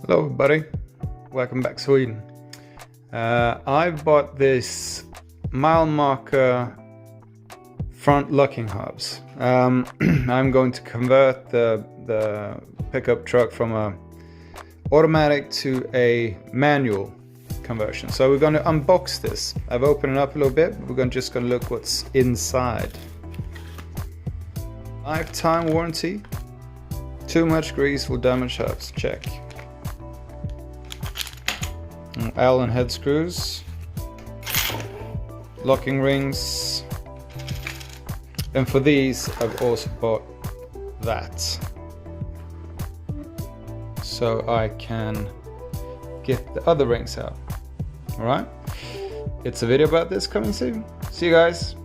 Hello everybody, welcome back to Sweden. I bought this mile marker front locking hubs. I'm going to convert the pickup truck from a automatic to a manual conversion. So we're going to unbox this. I've opened it up a little bit, but we're just going to look what's inside. Lifetime warranty. Too much grease will damage hubs. Check. Allen head screws, locking rings, and for these I've also bought that, so I can get the other rings out. Alright, it's a video about this coming soon. See you guys.